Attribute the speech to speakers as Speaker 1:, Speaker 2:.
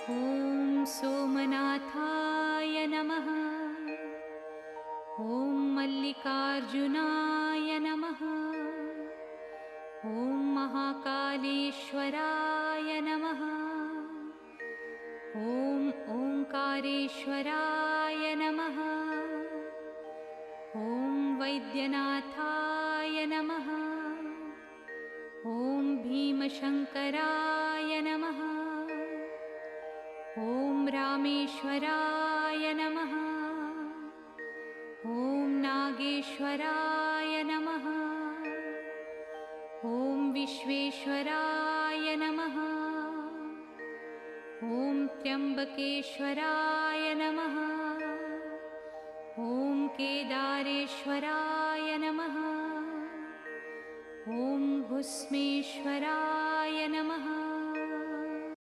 Speaker 1: ॐ सोमनाथाय नमः। ॐ मल्लिकार्जुनाय नमः। ॐ महाकालेश्वराय नमः। ॐ ओंकारेश्वराय नमः। ॐ वैद्यनाथाय नमः। ॐ भीमशंकराय नमः। ॐ रामेश्वराय नमः। ॐ नागेश्वराय नमः। ॐ विश्वेश्वराय नमः। ॐ त्र्यंबकेश्वराय नमः। ॐ केदारेश्वराय नमः। ॐ भुस्मेश्वराय